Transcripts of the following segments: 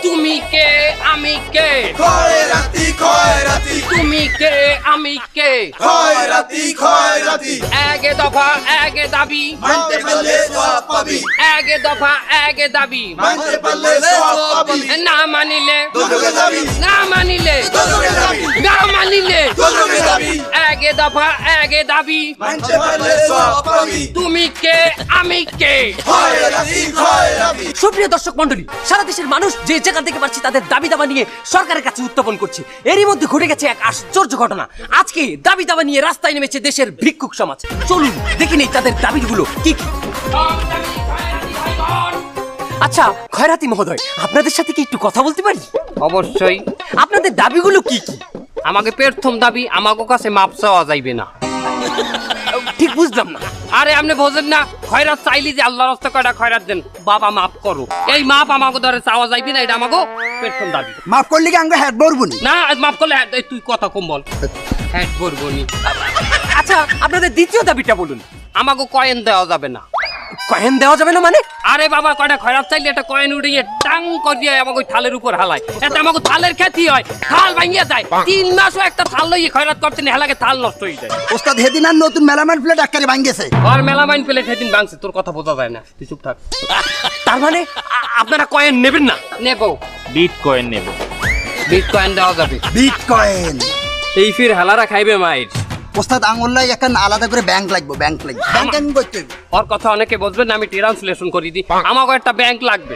তুমি কে আমি কে খয়রাতি খয়রাতি তুমি কে আমি কে খয়রাতি একে দফা একে দাবি মানতে পারলে সওয়াব পাবি একে দফা একে দাবি মানতে পারলে সওয়াব পাবি না মানিলে দোজখে যাবি না মানিলে দোজখে যাবি না মানিলে দোজখে যাবি একে দফা একে দাবি মানতে পারলে সওয়াব পাবি তুমি কে আমি কে খয়রাতি সুপ্রিয় দর্শক মন্ডলী, সারা দেশের মানুষ যে যেখান থেকে পারছি তাদের দাবি দাবা নিয়ে সরকারের কাছে উত্থাপন করছে। এরই মধ্যে ঘটে গেছে এক আশ্চর্য ঘটনা। আজকে দাবি দাবা নিয়ে রাস্তায় নেমেছে দেশের ভিক্ষুক সমাজ। চলুন দেখে নেই তাদের দাবিগুলো কি কি। আচ্ছা খয়রাতি মহোদয়, আপনাদের সাথে কি একটু কথা বলতে পারি? অবশ্যই। আপনাদের দাবিগুলো কি কি? আমাকে প্রথম দাবি আমাকে কাছে মাপ চাওয়া যাইবে না। ঠিক বুঝলাম না। আরে আপনি বোঝেন না, খয়রাত চাইলি যে আল্লাহর রাস্তা কয়টা খয়রাত দেন, বাবা মাফ করো, এই মাপ আমাকে ধরে চাওয়া যাইবে না, এটা আমাকে প্রথম দাবি। মাফ করলে কি আমরা হ্যাট বলবনি? না মাফ করলে এই তুই কথা কম বল, হ্যাঁ বলবো নি। আচ্ছা আপনাদের দ্বিতীয় দাবিটা বলুন। আমাকে কয়েন দেওয়া যাবে না। কয়েন দেওয়া যাবে না মানে? আরে বাবা কয়টা খয়রাত চাইলে একটা কয়েন উড়িয়ে টাং করিয়ে আমাকে ওই থালের উপর হালায়, এতে আমাকে থালের খ্যাতি হয়, থাল ভাঙিয়ে যায়। 3 মাসও একটা থাল লইয়ে খয়রাত করতে না, হেলাকে থাল নষ্ট হয়ে যায়। ওস্তাদ হেদিন আর নতুন মেলামাইন প্লেট আকারে ভাঙ্গেছে। আর মেলামাইন পেলে সেদিন ভাঙছে, তোর কথা বোঝা যায় না, তুই চুপ থাক। তার মানে আপনারা কয়েন নেবেন না? নেবো, বিটকয়েন নেব। বিটকয়েন দেওয়া যাবে। বিটকয়েন এই ফির হেলারা খাইবে মাইর। ওস্তাদ আঙুল্লাই একটা আলাদা করে ব্যাংক লাগবে, ব্যাংক করতে হবে। ওর কথা অনেকে বুঝবেন না, আমি ট্রান্সলেশন করে দিই। আমাকে একটা ব্যাংক লাগবে।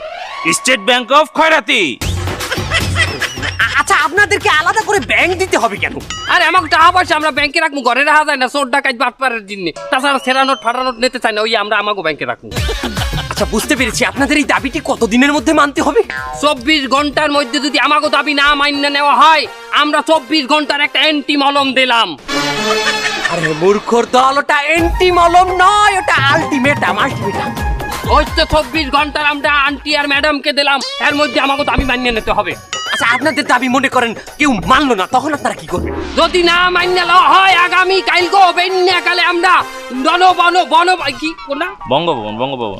স্টেট ব্যাংক অফ খয়রাতি। আচ্ছা আপনাদেরকে আলাদা করে ব্যাংক দিতে হবে কেন? আরে আমাকে টাকা পয়সা আমরা ব্যাংকে রাখবো, ঘরে রাখা যায় না, চোর ডাকাত বাটপারের জন্য। তাছাড়া সেরা নোট ফাটা নোট নিতে চাই না, ওই আমরা আমাকে ব্যাংকে রাখবো। আচ্ছা বুঝতে পেরেছি, আপনাদের এই দাবিটি কতদিনের মধ্যে মানতে হবে? 24 ঘন্টার মধ্যে যদি আমাকে দাবি না মান্য নেওয়া হয়, আমরা 24 ঘন্টার একটা অ্যান্টি মলম দিলাম। আরে মূর্খর দল, ওটা এন্টি মলম নয়, ওটা আলটিমেটাম। ওই তো 24 ঘন্টার আমরা আন্টি আর ম্যাডামকে দিলাম, এর মধ্যে আমাকে দাবি মান্য নিতে হবে। আচ্ছা আপনাদের দাবি মনে করেন কেউ মানলো না, তখন আপনারা কি করবেন? যদি না মান্য হয়, আগামী কালকে বেন্যাকালে আমরা কি না বঙ্গভবন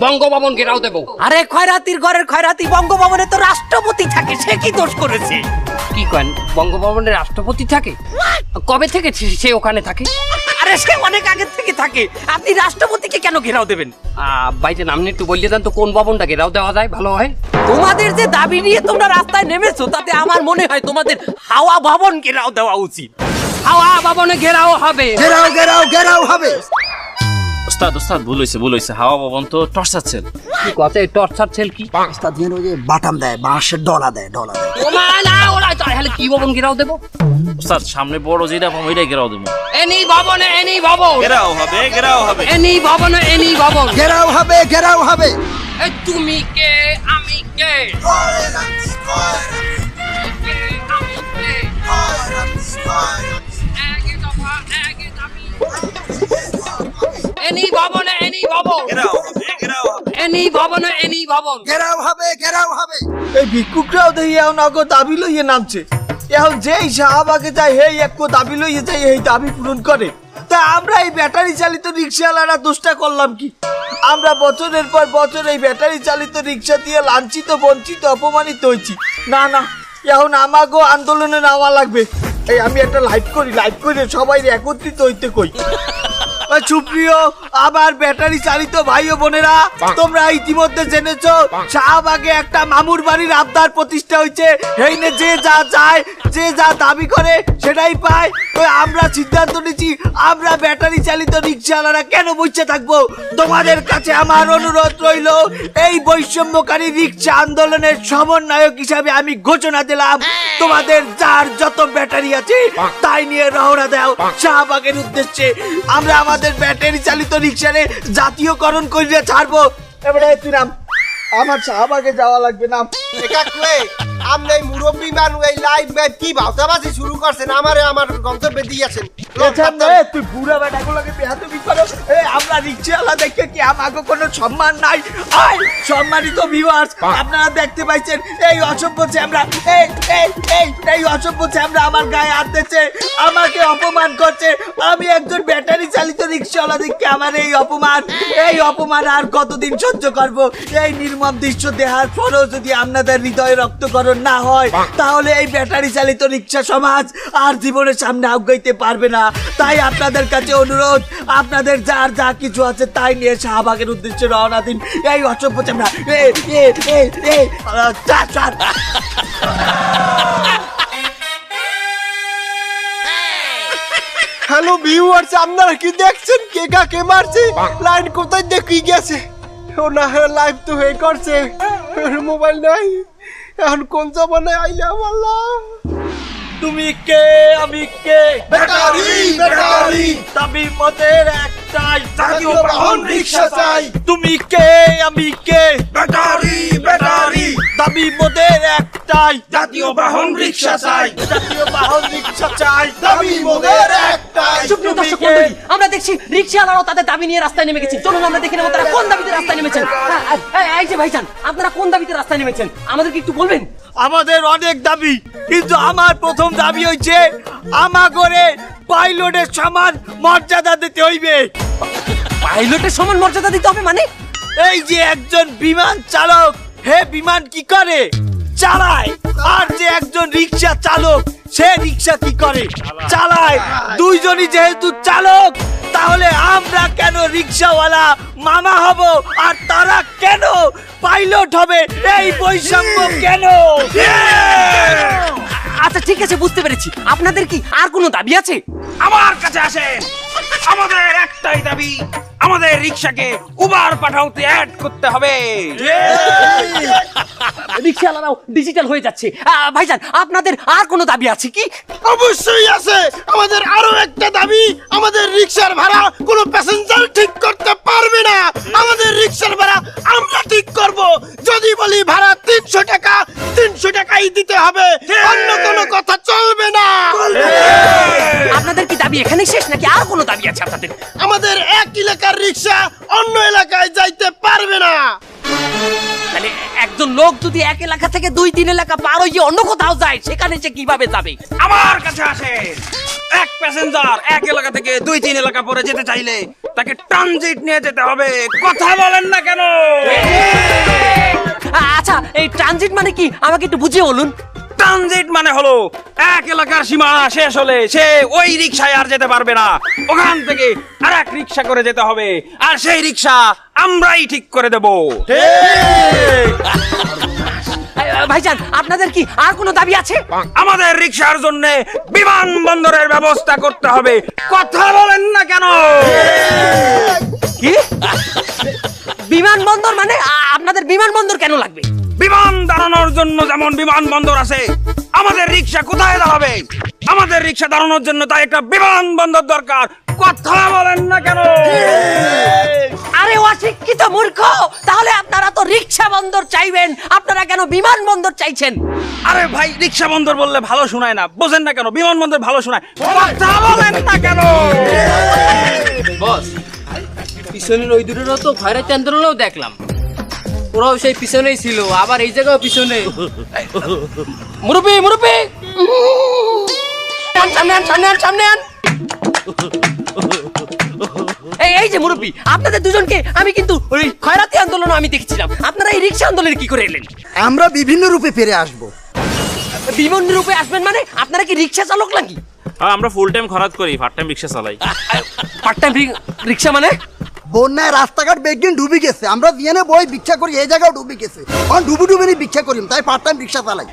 বঙ্গভবন ঘেরাও দেবো। আরে খয়রাতির ঘরের খয়রাতি, বঙ্গভবনে তো রাষ্ট্রপতি থাকে, সে কি দোষ করেছে? কি করেন, বঙ্গভবনের রাষ্ট্রপতি থাকে? কবে থেকে সে ওখানে থাকে? আরে সে অনেক আগে থেকে থাকে, আপনি রাষ্ট্রপতিকে কেন ঘেরাও দেবেন? বাইরে নাম নিয়ে একটু বললে দেন তো, কোন ভবনটা ঘেরাও দেওয়া যায় ভালো হয়? তোমাদের যে দাবি নিয়ে তোমরা রাস্তায় নেমেছো, তাতে আমার মনে হয় তোমাদের হাওয়া ভবন ঘেরাও দেওয়া উচিত। হাওয়া ভবনে ঘেরাও হবে। ঘেরাও হবে। ওস্তাদ ভুল হইছে। হাওয়া ভবন তো টর্চার সেল। কি কথা, টর্চার সেল কি? ওস্তাদ দিয়ে ওই যে বাটাম দেয়, বাঁশের ডলা দেয়। ওমা না, ওরা তাহলে কি ভবন ঘেরাও দেবো? ওস্তাদ সামনে বড় যেটা পাবো ওইটাই ঘেরাও দেবো। এনি ভবন ঘেরাও হবে। এনি ভবন ঘেরাও হবে। তুমি কে আমি কে খয়রাতি একে দফা একে দাবি। এনি ভবন ঘেরাও হবে। এই ভিক্ষুকরাও দেখি এখন আগো দাবি লইয়ে নামছে। এখন যেই শাহবাগে যায় হেই এক দাবি লইয়ে যায়, এই দাবি পূরণ করে। তা আমরা এই ব্যাটারি চালিত রিক্সাওয়ালারা দোষটা করলাম কি? আমরা বছরের পর বছর এই ব্যাটারি চালিত রিক্সা দিয়ে লাঞ্ছিত, বঞ্চিত, অপমানিত হয়েছি। না এখন আমাকেও আন্দোলনে নামা লাগবে। এই আমি একটা লাইভ করে সবাই একত্রিত হইতে কই। সুপ্রিয় আবার ব্যাটারি চালিত ভাই ও বোনেরা, তোমরা ইতিমধ্যে জেনেছো শাহবাগে একটা মামুর বাড়ির আবদার প্রতিষ্ঠা হয়েছে। এইনে যে যা চায়, যে যা দাবি করে সেটাই পায়। তো আমরা সিদ্ধান্ত নিচ্ছি, আমরা ব্যাটারি চালিত রিক্সাওয়ালারা কেন বসে থাকবো? তোমাদের কাছে আমার অনুরোধ রইল, এই বৈষম্যকারী রিক্সা আন্দোলনের সমন্বয়ক হিসাবে আমি ঘোষণা দিলাম, তোমাদের যার যত ব্যাটারি আছে তাই নিয়ে রওনা দাও শাহবাগের উদ্দেশ্যে। আমরা আমাদের ব্যাটারি চালিত রিক্সারে জাতীয়করণ করিয়ে ছাড়বো। এবারে তুই নাম, আমার শাহবাগে যাওয়া লাগবে না। আপনি মুরব্বী মানুষ এই লাইভ কি ভাওতাবাজি শুরু করছেন? আমার গন্তব্যে দিয়েছেন। তুই বুড়া বেটাগুলোকে বেহাতবি করো। আমরা রিক্সাওয়ালা দেখে কি আমাকে কোনো সম্মান নাই? সম্মানিত ভিউয়ার্স, আপনারা দেখতে পাইছেন এই অসভ্য চ্যামড়া, এই অসভ্য চ্যামড়া আমার গায়ে হাত দিচ্ছে, আমাকে অপমান করছে। আমি একজন ব্যাটারি চালিত রিক্সাওয়ালা দেখে আমার এই অপমান আর কতদিন সহ্য করব? এই নির্মম দৃশ্য দেখার পরেও যদি আপনাদের হৃদয়ে রক্তকরণ না হয়, তাহলে এই ব্যাটারি চালিত রিক্সা সমাজ আর জীবনের সামনে আগাইতে পারবে না। তাই আপনাদের কাছে অনুরোধ, আপনাদের যার যা কিছু আছে তাই নিয়ে শাহবাগের উদ্দেশ্যে রওনা দিন। এই অসভ্য চামড়া, হ্যালো ভিউয়ার্স, আপনারা কি দেখছেন কে কাকে মারছে? লাইন কোথায় দেখি গেছে? ও না, লাইভ তো হয়ে করছে, মোবাইল নাই। এখন কোন জমানায় আইলাম আল্লাহ? তুমি কে আমি কে? ব্যাটারি ব্যাটারি দাবি মোদের একটাই, জাতীয় বাহন রিক্সা চাই। তুমি কে আমি কে? ব্যাটারি ব্যাটারি দাবি মোদের একটাই, জাতীয় বাহন রিক্সা চাই। জাতীয় বাহন রিক্সা চাই। দাবি মোদের একটাই। সুপ্রিয় দর্শক মণ্ডলী, আমরা দেখছি রিক্সাওয়ালারাও তাদের দাবি নিয়ে রাস্তায় নেমে গেছে। চলুন আমরা দেখে নেবো তারা কোন দাবিতে রাস্তায় নেমেছেন। এই যে ভাইজান, আপনারা কোন দাবিতে রাস্তায় নেমেছেন আমাদেরকে একটু বলবেন? আমাদের অনেক দাবি, কিন্তু আমার প্রথম দাবি হইছে আমাগরে পাইলটের সমান মর্যাদা দিতে হইবে। পাইলটের সমান মর্যাদা দিতে হবে মানে? এই যে একজন বিমান চালক, হে বিমান কি করে? চালায়। আর যে একজন রিক্সা চালক, সে রিক্সা কি করে? চালায়। দুইজনই যেহেতু চালক, তাহলে আমরা কেন রিক্সাওয়ালা মামা হব আর তারা কেন পাইলট হবে? এই বৈষম্য কেন? আচ্ছা ঠিক আছে, বুঝতে পেরেছি। আপনাদের কি আর কোনো দাবি আছে? আমার কাছে আসেন, আমাদের একটাই দাবি, আমাদের রিক্সাকে উবার পাঠাওতে অ্যাড করতে হবে। রিক্সাওয়ালারাও ডিজিটাল হয়ে যাচ্ছে। ভাইজান, আপনাদের আর কোনো দাবি আছে কি? অবশ্যই আছে। আমাদের আরো একটা দাবি, আমাদের রিক্সার ভাড়া কোনো প্যাসেঞ্জার ঠিক করতে পারবে না। আমাদের রিক্সার ভাড়া আমরা ঠিক করব। যদি বলি ভাড়া 300 টাকা, 300 টাকাই দিতে হবে, অন্য কোনো কথা চলবে না। আপনাদের কি দাবি এখানেই শেষ নাকি আর কোনো দাবি আছে আপনাদের? আমাদের এক এলাকার রিক্সা অন্য এলাকায় যাইতে পারবে না। মানে একজন লোক যদি এক এলাকা থেকে 2-3 এলাকা পার হয়ে অন্য কোথাও যায়, সেখানে সে কিভাবে যাবে? আমার কাছে আসেন, এক প্যাসেঞ্জার এক এলাকা থেকে 2-3 এলাকা পরে যেতে চাইলে তাকে ট্রানজিট নিয়ে যেতে হবে। কথা বলেন না কেন? আচ্ছা, এই ট্রানজিট মানে কি আমাকে একটু বুঝিয়ে বলুন। ট্রানজিট মানে হলো এক এলাকার সীমানা শেষ হলে সে ওই রিক্সায় আর যেতে পারবে না, ওখান থেকে আরেক রিক্সা করে যেতে হবে, আর সেই রিক্সা আমরাই ঠিক করে দেব। ভাইজান, আপনাদের কি আর কোনো দাবি আছে? আমাদের রিক্সার জন্য বিমানবন্দরের ব্যবস্থা করতে হবে। কথা বলেন না কেন? কি বিমানবন্দর মানে? আপনাদের বিমানবন্দর কেন লাগবে? বিমান দাঁড়ানোর জন্য যেমন বিমানবন্দর আছে, আমাদের রিক্সা কোথায় দাঁড়াবে? আমাদের রিক্সা দাঁড়ানোর জন্য তাই একটা বিমানবন্দর দরকার। কথা বলেন না কেন? আরে অশিক্ষিত মূর্খ, তাহলে আপনারা তো রিক্সা বন্দর চাইবেন, আপনারা কেন বিমানবন্দর চাইছেন? আরে ভাই, রিক্সা বন্দর বললে ভালো শোনায় না, বোঝেন না কেন? বিমানবন্দর ভালো শোনায়। কথা বলেন না কেন? বস, পিছনের ওই দুটোরও তো খয়রাতি আন্দোলনেও দেখলাম, ওরাও সেই পিছনেই ছিল, আবার এই জায়গাও পিছনে। মুরব্বি মুরব্বি, সামনে আন, সামনে আন, সামনে আন। এই যে মুরব্বি, আপনাদের দুজনকে আমি কিন্তু ওই খয়রাতি আন্দোলন আমি দেখছিলাম, আপনারা এই রিক্সা আন্দোলনে কি করে এলেন? আমরা বিভিন্ন রূপে ফিরে আসবো। বিভিন্ন রূপে আসবেন মানে? আপনারা কি রিক্সা চালক নাকি? আমরা ফুল টাইম খরাত করি, পার্ট টাইম রিক্সা চালাই। পার্ট টাইম রিক্সা মানে? বন্যায় রাস্তাঘাট বেগদিন ডুবি গেছে, আমরা দিয়ে বই ভিক্ষা করি, এই জায়গাও ডুবি গেছে, ডুবি ডুবি ভিক্ষা করি, তাই পার্ট টাইম রিক্সা চালাই।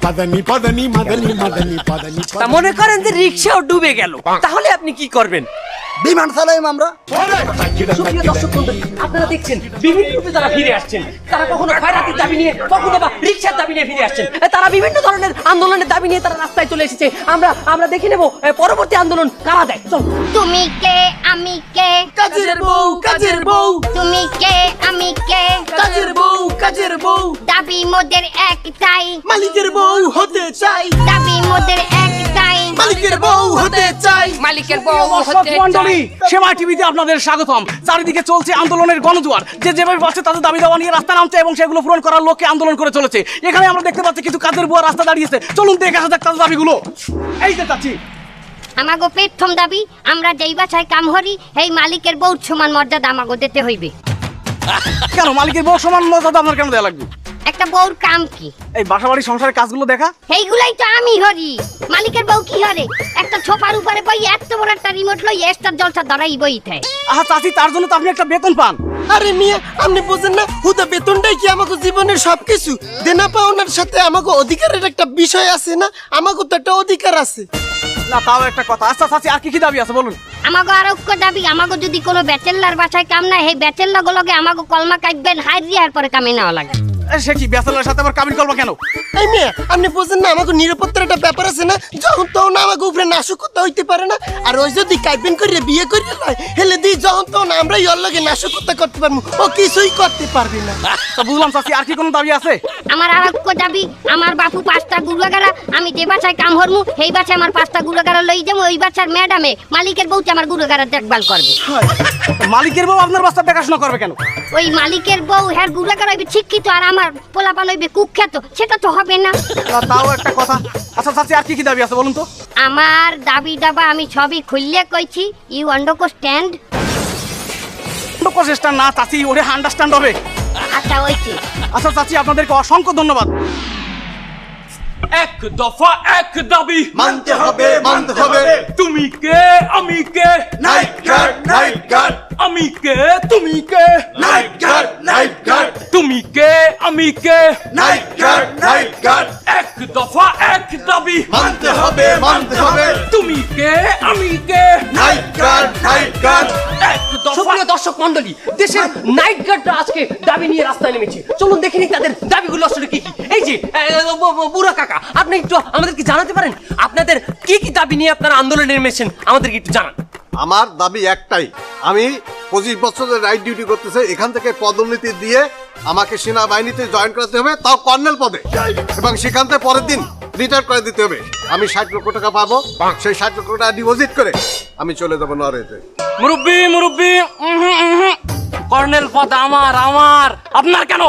তা মনে করেন যে রিক্সাও ডুবে গেল, তাহলে আপনি কি করবেন? বিমান চালাই আমরা। সুপ্রিয় দর্শক মণ্ডলী, আপনারা দেখছেন বিভিন্ন রূপে তারা ফিরে আসছেন। তারা কখনো খয়রাতির দাবি নিয়ে, কখনো বা রিক্সার দাবি নিয়ে ফিরে আসছেন। তারা বিভিন্ন ধরনের আন্দোলনের দাবি নিয়ে তারা রাস্তায় চলে এসেছে। আমরা দেখে নেব পরবর্তী আন্দোলন কারা দেয়। চল। তুমি কে আমি কে? কাজের বউ, কাজের বউ, তুমি কে আমি কে? কাজের বউ, কাজের বউ, দাবি মোদের একটাই, মালিকের বউ হতে চাই। দাবি মোদের একটাই, মালিকের বউ হতে চাই। মালিকের বউ হতে মন্ডলী চাই। সেবা টিভিতে আপনাদের স্বাগতম। চারিদিকে চলছে আন্দোলনের গণজোয়ার, যে যেভাবে পাচ্ছে তাদের দাবি দাওয়া নিয়ে রাস্তা নামছে এবং সেগুলো পূরণ করার লক্ষ্যে আন্দোলন করে চলেছে। এখানে আমরা দেখতে পাচ্ছি কিছু কাজের বুয়া রাস্তা দাঁড়িয়েছে, চলুন দেখে আসা যাক তাদের দাবিগুলো। এই যে চাচ্ছি, আমাগো প্রথম দাবি আমরা যেই বাসায় কাম করি এই মালিকের বউ সমান মর্যাদা আমাগো দিতে হইবে। কেন মালিকের বউ সমান মর্যাদা আপনার কেন দেওয়া লাগবে? একটা বউর কাম কি? এই বাসা বাড়ি সংসারের কাজগুলো দেখা। এইগুলাই তো আমি হরি। মালিকের বউ কি হরে? একটা ছোপার উপরে বই এত বড় একটা রিমোট লই এস্টার জলসা ধরাই বইতে। আহা চাচি, তার জন্য তো আপনি একটা বেতন পান। আরে মিয়া, আপনি বুঝেন না হুদা বেতনটাই কি আমাকে জীবনের সবকিছু? দেনা পাওনার সাথে আমাকে অধিকারের একটা বিষয় আছে না? আমাকে তো একটা অধিকার আছে। না তাও একটা কথা। আচ্ছা চাচি, আর কি কি দাবি আছে বলুন। আমাগো আরোগ্য দাবি আমাগো যদি কোনো ব্যাচেলার বাসায় কাম না এই ব্যাচেলার গুলোকে আমাগো কলমা কাটবেন হাই দিয়ার পরে কামে নেওয়া লাগে। সে কি ব্যাচেলারের সাথে আবার কাবিন করবো কেন? এই মেয়ে, আপনি বুঝেন না আমাকে নিরাপত্তার একটা ব্যাপার আছে না? যখন তখন আমাকে উপরে নাশকতা হইতে পারে না। আর ওই যদি কাইবেন করে বিয়ে করে লয় হেলে দিই যখন তখন আমরা ওর লগে নাশকতা করতে পারবো, ও কিছুই করতে পারবে না। তা বুঝলাম চাচি, আর কি কোনো দাবি আছে? আমার আরোগ্য দাবি আমার বাপু 5টা গুলাগারা, আমি যে বাসায় কাম হরমু সেই বাসায় আমার 5টা গুলাগারা লই যাবো। ওই বাসার ম্যাডামে মালিকের বউটা আমার গুলাগারা দেখভাল করবে। মালিকের বউ আপনার বাচ্চা দেখাশোনা করবে কেন? ওই মালিকের বউ হ্যাঁ গুলাগারা হইবে শিক্ষিত আর আমার পোলাপান হইবে কুখ্যাত, সেটা তো হবে না। তাও একটা কথা। আচ্ছা চাচি, আর কি কি দাবি আছে বলুন তো। আমার দাবি দাবা আমি সবই খুললে কইছি, ইউ আন্ডারস্ট্যান্ড? প্রচেষ্টা না চাচি, ওরে আন্ডারস্ট্যান্ড হবে। আচ্ছা ওইটি। আচ্ছা চাচি, আপনাদেরকে অসংখ্য ধন্যবাদ। এক দফা এক দাবি মানতে হবে মানতে হবে। তুমি কে আমি কে নাইট গার্ড নাইট গার্ড আমি কে তুমি কে নাইট গার্ড নাইট গার্ড তুমি কে আমি কে নাইট গার্ড নাইট গার্ড এক দফা এক দাবি মানতে হবে মানতে হবে। তুমি কে আমি কে নাইট গার্ড নাইট গার্ড এক দফা সুপ্রিয় দর্শক মন্ডলী, দেশের নাইট গার্ডরা আজকে দাবি নিয়ে রাস্তায় নেমেছে। চলুন দেখে নিই তাদের দাবিগুলো আসলে কি কি। এই যে বুড়া কাকা, আপনি একটু আমাদেরকে জানাতে পারেন আপনাদের কি কি দাবি নিয়ে আপনারা আন্দোলনে নেমেছেন? আমাদেরকে একটু জানান। আমার দাবি একটাই, আমি 25 বছরের রাইট ডিউটি করতেছে, এখান থেকে পদোন্নতি দিয়ে আমাকে সেনাবাহিনীতে জয়েন করাতে হবে, তাও কর্নেল পদে, এবং সেখান থেকে পরের দিন রিটায়ার করে দিতে হবে। আমি 60 লক্ষ টাকা পাবো, সেই 60 লক্ষ টাকা ডিপোজিট করে আমি চলে যাবো নরওয়েতে। মুরব্বি মুরব্বি কর্নেল পদ আমার আমার আপনার কেন?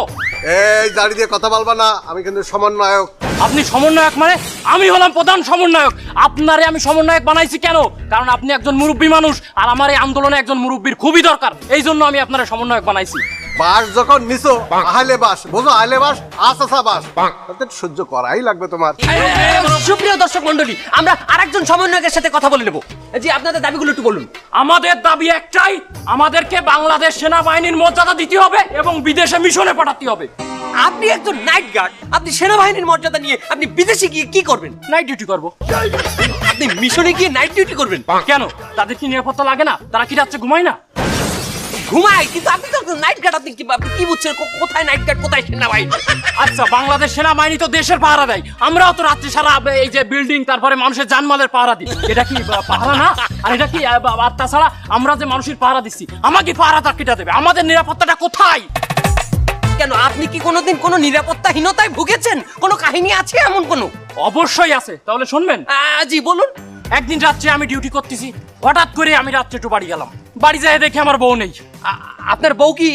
এই দাড়ি দিয়ে কথা বলবা না, আমি কিন্তু সমন্বয়ক। আপনি সমন্বয়ক মানে? আমি হলাম প্রধান সমন্বয়ক। আপনারে আমি সমন্বয়ক বানাইছি কেন? কারণ আপনি একজন মুরব্বী মানুষ আর আমার এই আন্দোলনে একজন মুরব্বীর খুবই দরকার, এই জন্য আমি আপনারে সমন্বয়ক বানাইছি। বাস যখন নিছো আহলে বাস, বোঝো আহলে বাস আসা বাস, তাতে সহ্য করাই লাগবে তোমার। সুপ্রিয় দর্শক মন্ডলী, আমরা আরেকজন সমন্বয়কের সাথে কথা বলে নেব। জি, আপনাদের দাবিগুলো একটু বলুন। আমাদের দাবি একটাই, আমাদেরকে বাংলাদেশ সেনাবাহিনীর মর্যাদা দিতে হবে এবং বিদেশে মিশনে পাঠাতে হবে। আপনি একজন নাইট গার্ড, আপনি সেনাবাহিনীর মর্যাদা নিয়ে আপনি বিদেশে গিয়ে কি করবেন? নাইট ডিউটি করব। আপনি মিশনে গিয়ে নাইট ডিউটি করবেন? কেন? তাদের কি নিরাপত্তা লাগে না? তারা কি রাত্রে ঘুমায় না? ঘুমায়, কিন্তু আপনি তো নাইট গার্ড। আপনি কি বুঝছেন কোথায় নাইট গার্ড কোথায় সেনাবাহিনী? আচ্ছা, বাংলাদেশ সেনাবাহিনী তো দেশের পাহারা দেয়, আমরাও তো রাত্রি সারা এই যে বিল্ডিং তারপরে মানুষের জানমালের পাহারা দিই। এটা কি পাহারা না? আর এটা কি আর তাছাড়া আমরা যে মানুষের পাহারা দিচ্ছি, আমাকে পাহারাটা কেটে দেবে? আমাদের নিরাপত্তাটা কোথায়? কেন, আপনি কি কোনোদিন কোনো নিরাপত্তাহীনতায় ভুগেছেন? কোনো কাহিনী আছে এমন কোনো? অবশ্যই আছে, তাহলে শুনবেন। জি বলুন। একদিন রাত্রে আমি ডিউটি করতেছি, হঠাৎ করে আমি রাত্রে একটু বাড়ি গেলাম। বাড়ি যাই দেখে আমার বউ নেই। আপনার বউ কি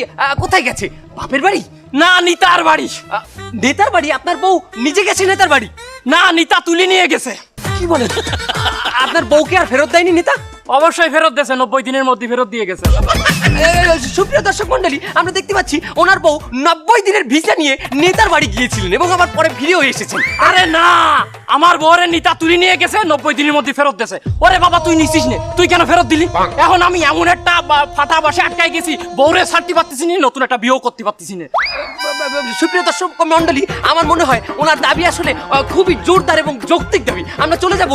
কোথায় গেছে? বাপের বাড়ি? না, নিতার বাড়ি। নেতার বাড়ি? আপনার বউ নিজে গেছে নেতার বাড়ি? না, নিতা তুলে নিয়ে গেছে। কি বলেন? আপনার বউকে আর ফেরত দেয়নি নেতা? অবশ্যই ফেরত দিয়েছে, 90 দিনের মধ্যে ফেরত দিয়ে গেছে। সুপ্রিয় দর্শক মন্ডলী, আমরা দেখতে পাচ্ছি ওনার বউ 90 দিনের ভিসা নিয়ে নেতার বাড়ি গিয়েছিলেন এবং আবার পরে ফিরেও এসেছেন। আরে না, আমার বউরে নিতা তুলে নিয়ে গেছে, 90 দিনের মধ্যে ফেরত দিয়েছে। ওরে বাবা, তুই নিছিস নে, তুই কেন ফেরত দিলি? এখন আমি এমন একটা ফাটা বাসে আটকাই গেছি, বউরে ছাড়তে পারতেছি না, নতুন একটা বিয়েও করতে পারতেছি না। সুপ্রিয় দর্শক মন্ডলী, আমার মনে হয় ওনার দাবি আসলে খুবই জোরদার এবং যৌক্তিক দাবি। আমরা চলে যাব।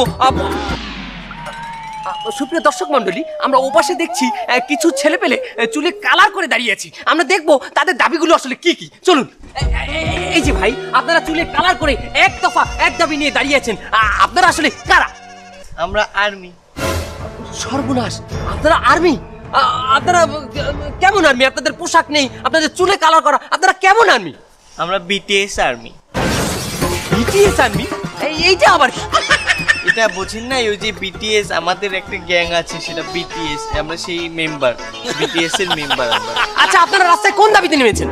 সুপ্রিয় দর্শক মন্ডলী, আমরা ওপাশে দেখছি কিছু ছেলে পেলে চুলে কালার করে দাঁড়িয়ে আছি। আমরা দেখবো তাদের দাবিগুলো আসলে কি কি। চলুন। এই যে ভাই, আপনারা চুলে কালার করে এক দফা এক দাবি নিয়ে দাঁড়িয়ে আছেন, আপনারা আসলে কারা? আমরা আর্মি। সর্বনাশ, আপনারা আর্মি? আপনারা কেমন আর্মি? আপনাদের পোশাক নেই, আপনাদের চুলে কালার করা, আপনারা কেমন আর্মি? আমরা বিটিএস আর্মি। BTS army? এইটা আবার কি? এটা বোঝেন না, ওই যে বিটিএস আমাদের একটা গ্যাং আছে, সেটা বিটিএস, আমরা সেই মেম্বার, বিটিএস এর মেম্বার আমরা। আচ্ছা আপনারা রাস্তায় কোন দাবিতে নেমেছেন?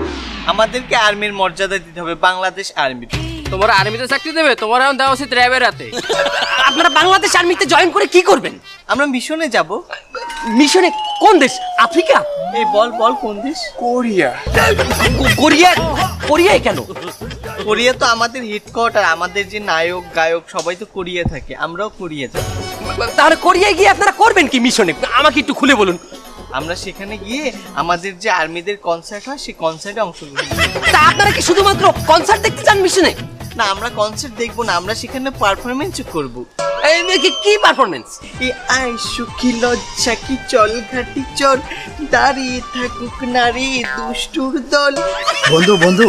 আমাদেরকে আর্মির মর্যাদা দিতে হবে, বাংলাদেশ আর্মি। তোমার আর্মিতে চাকরি দেবে, তোমার এখন দেওয়া উচিত র্যাবের হাতে। আপনারা বাংলাদেশ আর্মিতে জয়েন করে কি করবেন? আমরা মিশনে যাব। মিশনে? কোন দেশ? আফ্রিকা? এই বল কোন দেশ? কোরিয়া। কোরিয়া? কোরিয়ায় কেন? কোরিয়া তো আমাদের হেডকোয়ার্টার, আমাদের যে নায়ক গায়ক সবাই তো কোরিয়া থাকে, আমরাও কোরিয়া যাব। তাহলে কোরিয়ায় গিয়ে আপনারা করবেন কি মিশনে? আমাকে একটু খুলে বলুন। আমরা সেখানে গিয়ে আমাদের যে আর্মিদের কনসার্ট হয় সেই কনসার্টে অংশগ্রহণ করব। তা আপনারা কি শুধুমাত্র কনসার্ট দেখতে চান মিশনে? না, আমরা কনসার্ট দেখবো না, আমরা সেখানে পারফরমেন্স করব। কি পারফরমেন্স? এই আই সুখী লজ্জা কি চল ঘাটি চল, দাঁড়িয়ে থাকুক নারী দুষ্টুর দল। বন্ধু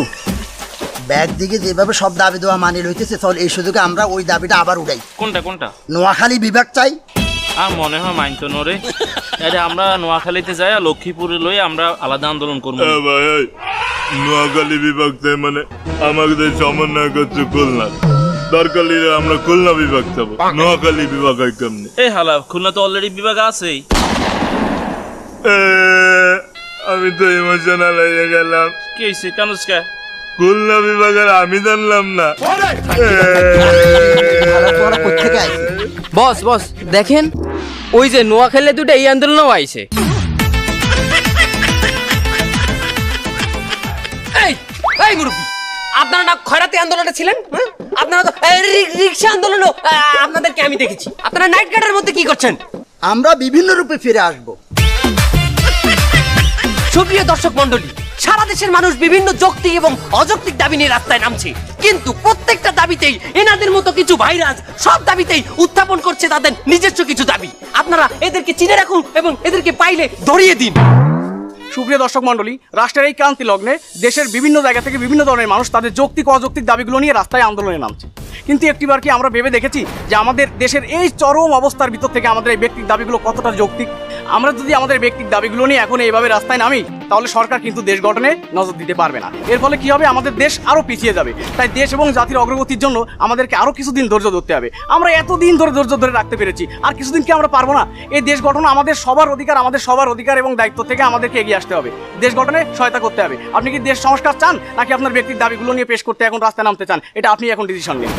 ব্যাগ দিকে যেভাবে সব দাবি দেওয়া মানে রইতেছে, চল এই সুযোগে আমরা ওই দাবিটা আবার উড়াই। কোনটা? নোয়াখালী বিভাগ চাই। আর মনে হয় মাইনতো নরে, আরে আমরা নোয়াখালীতে যাই আর লক্ষ্মীপুরে লই আমরা আলাদা আন্দোলন করবো। ভাই নোয়াখালী বিভাগ চাই মানে আমাদের সমন্বয় করছে খুলনা, দরকার হলে আমরা খুলনা বিভাগ যাবো, নোয়াখালী বিভাগ হয় কেমনি? এই হালা, খুলনা তো অলরেডি বিভাগ আছেই। আমি তো ইমোশনাল হয়ে গেলাম। কি হয়েছে? কেন? খুলনা বিভাগের আমি জানলাম না। বস দেখেন, ওই যে নোয়াখালী দুটো এই আন্দোলনও আইছে। এই মুরব্বী, আপনারা না খয়রাতি আন্দোলনে ছিলেন? আপনারা তো রিক্সা আন্দোলনও আপনাদেরকে আমি দেখেছি। আপনারা নাইট গার্ডের মধ্যে কি করছেন? আমরা বিভিন্ন রূপে ফিরে আসবো। সুপ্রিয় দর্শক মন্ডলী, সারা দেশের মানুষ বিভিন্ন যৌক্তিক এবং অযৌক্তিক দাবি নিয়ে রাস্তায় নামছে, কিন্তু প্রত্যেকটা দাবিতেই এনাদের মতো কিছু ভাইরাস সব দাবিতেই উত্থাপন করছে তাদের নিজস্ব কিছু দাবি। আপনারা এদেরকে চিনে রাখুন এবং এদেরকে পাইলে ধরিয়ে দিন। সুপ্রিয় দর্শক মণ্ডলী, রাষ্ট্রের এই ক্রান্তি লগ্নে দেশের বিভিন্ন জায়গা থেকে বিভিন্ন ধরনের মানুষ তাদের যৌক্তিক অযৌক্তিক দাবিগুলো নিয়ে রাস্তায় আন্দোলনে নামছে। কিন্তু একটিবার কি আমরা ভেবে দেখেছি যে আমাদের দেশের এই চরম অবস্থার ভিতর থেকে আমাদের এই ব্যক্তিক দাবিগুলো কতটা যৌক্তিক? আমরা যদি আমাদের ব্যক্তিক দাবিগুলো নিয়ে এখন এইভাবে রাস্তায় নামি, তাহলে সরকার কিন্তু দেশ গঠনে নজর দিতে পারবে না। এর ফলে কি হবে? আমাদের দেশ আরো পিছিয়ে যাবে। তাই দেশ এবং জাতির অগ্রগতির জন্য আমাদেরকে আরো কিছুদিন ধৈর্য ধরতে হবে। আমরা এতদিন ধরে ধৈর্য ধরে রাখতে পেরেছি, আর কিছুদিন কি আমরা পারবো না? এই দেশ গঠন আমাদের সবার অধিকার এবং দায়িত্ব থেকে আমাদেরকে এগিয়ে আসতে হবে, দেশ গঠনে সহায়তা করতে হবে। আপনি কি দেশ সংস্কার চান, নাকি আপনার ব্যক্তির দাবিগুলো নিয়ে পেশ করতে এখন রাস্তায় নামতে চান? এটা আপনি এখন ডিসিশন নিন।